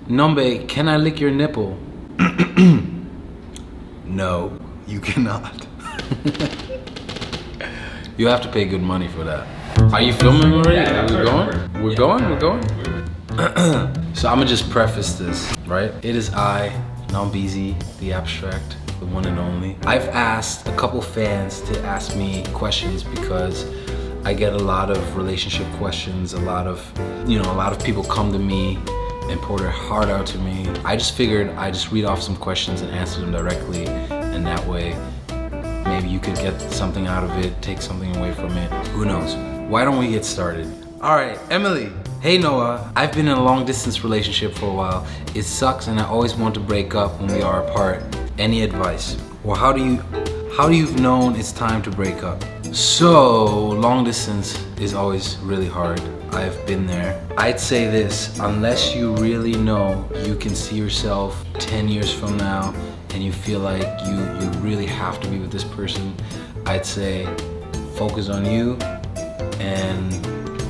NoMBe, can I lick your nipple? No, you cannot. You have to pay good money for that. Are you filming already? Yeah, Are we going? We're going? We're going? So I'm gonna just preface this, right? It is I, NoMBe, the abstract, the one and only. I've asked a couple fans to ask me questions because I get a lot of relationship questions, a lot of people come to me and pour their heart out to me. I just figured I'd just read off some questions and answer them directly, and that way maybe you could get something out of it, take something away from it. Who knows? Why don't we get started? All right, Emily. Hey Noah, I've been in a long distance relationship for a while. It sucks and I always want to break up when we are apart. Any advice? Or how do you've known it's time to break up? So, long distance is always really hard. I've been there. I'd say this, unless you really know you can see yourself 10 years from now and you feel like you really have to be with this person, I'd say focus on you and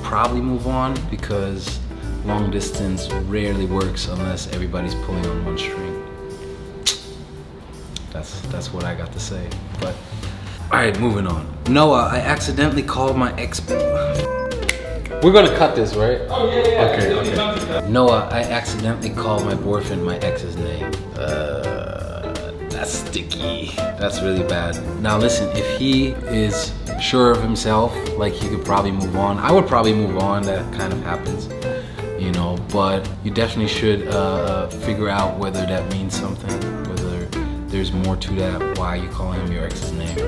probably move on, because long distance rarely works unless everybody's pulling on one string. That's what I got to say. But all right, moving on. Noah, I accidentally called my ex. We're gonna cut this, right? Oh yeah. Okay. Noah, I accidentally called my boyfriend my ex's name. That's sticky. That's really bad. Now listen, if he is sure of himself, like he could probably move on. I would probably move on, that kind of happens, you know, but you definitely should figure out whether that means something, whether there's more to that, why you call him your ex's name.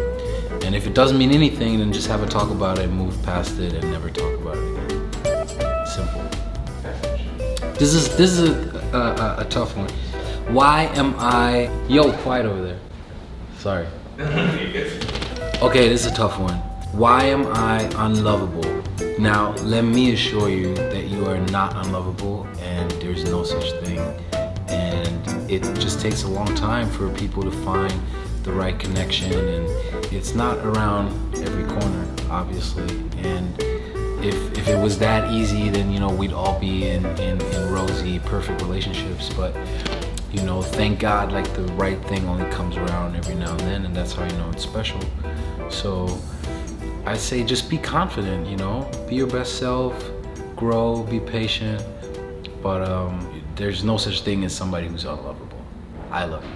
And if it doesn't mean anything, then just have a talk about it, move past it, and never talk about it again. Simple. This is a tough one. Why am I... Yo, quiet over there. Sorry. Okay, this is a tough one. Why am I unlovable? Now, let me assure you that you are not unlovable, and there's no such thing. And it just takes a long time for people to find the right connection, and it's not around every corner, obviously. And if it was that easy, then we'd all be in rosy, perfect relationships. But thank God, like, the right thing only comes around every now and then, and that's how you know it's special. So I say just be confident, be your best self, grow, be patient, but there's no such thing as somebody who's unlovable. I love you.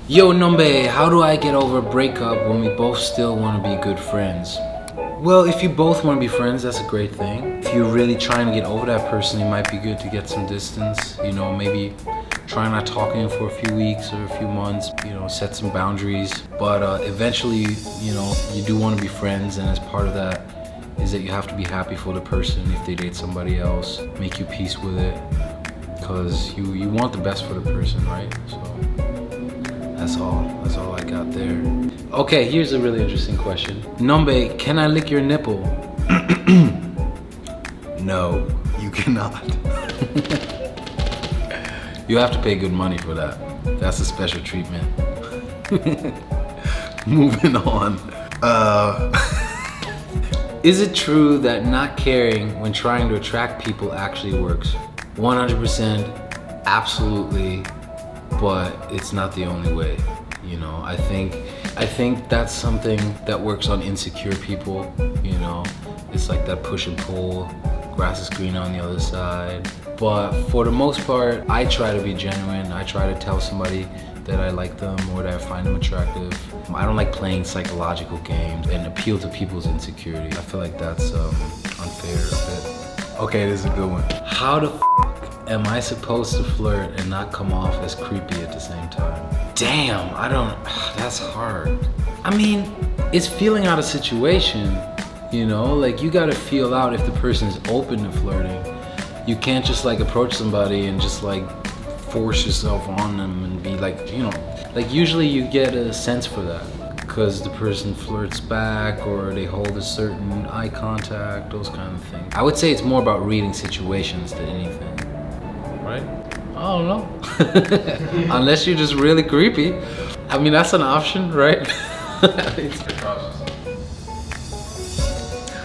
Yo, NoMBe, how do I get over a breakup when we both still want to be good friends? Well, if you both want to be friends, that's a great thing. If you're really trying to get over that person, it might be good to get some distance. Maybe try not talking for a few weeks or a few months. Set some boundaries. But eventually, you do want to be friends, and as part of that is that you have to be happy for the person if they date somebody else. Make your peace with it, because you want the best for the person, right? So that's all I got there. Okay, here's a really interesting question. NoMBe, can I lick your nipple? No, you cannot. You have to pay good money for that. That's a special treatment. Moving on. Is it true that not caring when trying to attract people actually works? 100%, absolutely, but it's not the only way. I think that's something that works on insecure people. It's like that push and pull, grass is green on the other side. But for the most part, I try to be genuine. I try to tell somebody that I like them or that I find them attractive. I don't like playing psychological games and appeal to people's insecurity. I feel like that's unfair a bit. Okay, this is a good one. How the am I supposed to flirt and not come off as creepy at the same time? Damn, that's hard. I mean, it's feeling out a situation, like you gotta feel out if the person's open to flirting. You can't just like approach somebody and just like force yourself on them and be like, like usually you get a sense for that because the person flirts back or they hold a certain eye contact, those kind of things. I would say it's more about reading situations than anything, right? I don't know. Unless you're just really creepy. I mean, that's an option, right?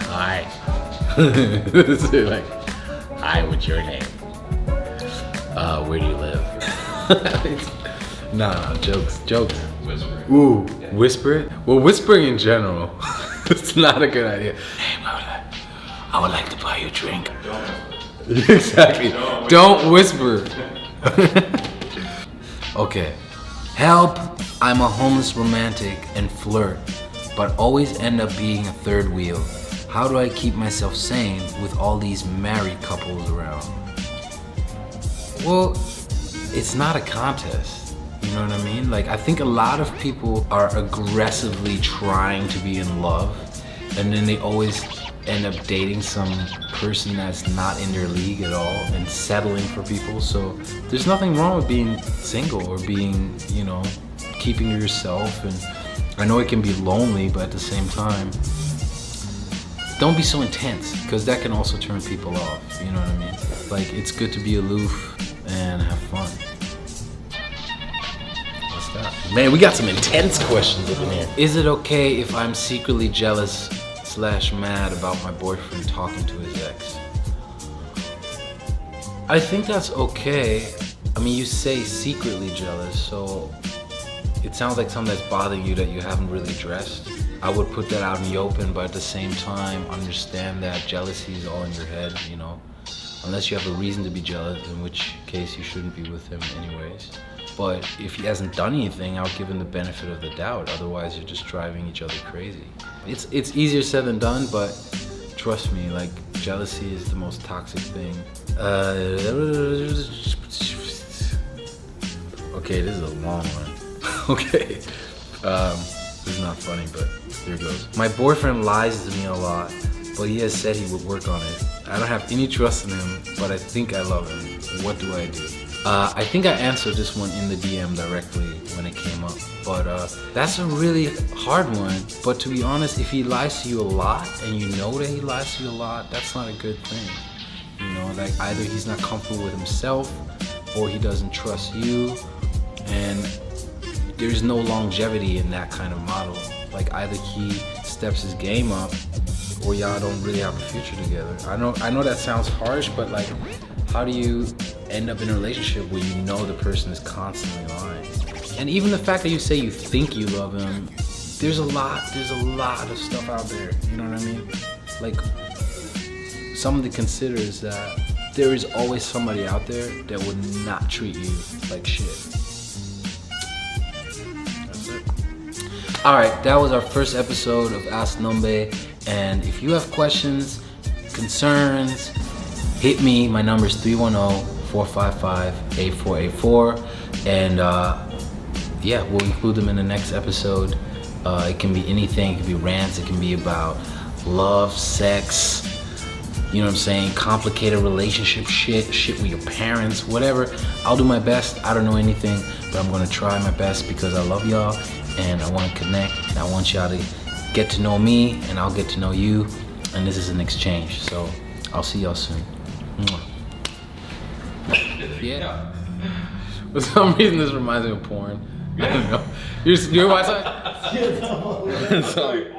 Alright. Like, Hi, what's your name? Where do you live? Nah, jokes. Whispering. Ooh, whisper it? Well, whispering in general, it's not a good idea. Hey, I would like to buy you a drink. Exactly. Don't whisper. Okay. Help! I'm a homeless romantic and flirt, but always end up being a third wheel. How do I keep myself sane with all these married couples around? Well, it's not a contest. You know what I mean? Like, I think a lot of people are aggressively trying to be in love, and then they always end up dating some person that's not in their league at all and settling for people. So there's nothing wrong with being single or being, you know, keeping to yourself. And I know it can be lonely, but at the same time, don't be so intense, because that can also turn people off. You know what I mean? Like, it's good to be aloof and have fun. What's that? Man, we got some intense questions up in here. Is it okay if I'm secretly jealous / mad about my boyfriend talking to his ex? I think that's okay. I mean, you say secretly jealous, so it sounds like something that's bothering you that you haven't really addressed. I would put that out in the open, but at the same time, understand that jealousy is all in your head, you know? Unless you have a reason to be jealous, in which case you shouldn't be with him anyways. But if he hasn't done anything, I'll give him the benefit of the doubt. Otherwise, you're just driving each other crazy. It's easier said than done, but trust me, like, jealousy is the most toxic thing. Okay, this is a long one. Okay. This is not funny, but here goes. My boyfriend lies to me a lot, but he has said he would work on it. I don't have any trust in him, but I think I love him. What do I do? I think I answered this one in the DM directly when it came up, but that's a really hard one. But to be honest, if he lies to you a lot and you know that he lies to you a lot, that's not a good thing. You know, like, either he's not comfortable with himself or he doesn't trust you, and there's no longevity in that kind of model. Like, either he steps his game up or y'all don't really have a future together. I know that sounds harsh, but like, how do you end up in a relationship where you know the person is constantly lying? And even the fact that you say you think you love him, there's a lot of stuff out there, you know what I mean? Like, something to consider is that there is always somebody out there that would not treat you like shit. That's it. Alright, that was our first episode of Ask NoMBe, and if you have questions, concerns, hit me. My number is 310-455-8484, and yeah, we'll include them in the next episode. It can be anything. It can be rants. It can be about love, sex, you know what I'm saying, complicated relationship shit with your parents, whatever. I'll do my best. I don't know anything, but I'm gonna try my best because I love y'all and I want to connect, and I want y'all to get to know me and I'll get to know you, and this is an exchange. So I'll see y'all soon. Yeah. For some reason, this reminds me of porn. I don't know. You're watching? Yeah, no. Sorry.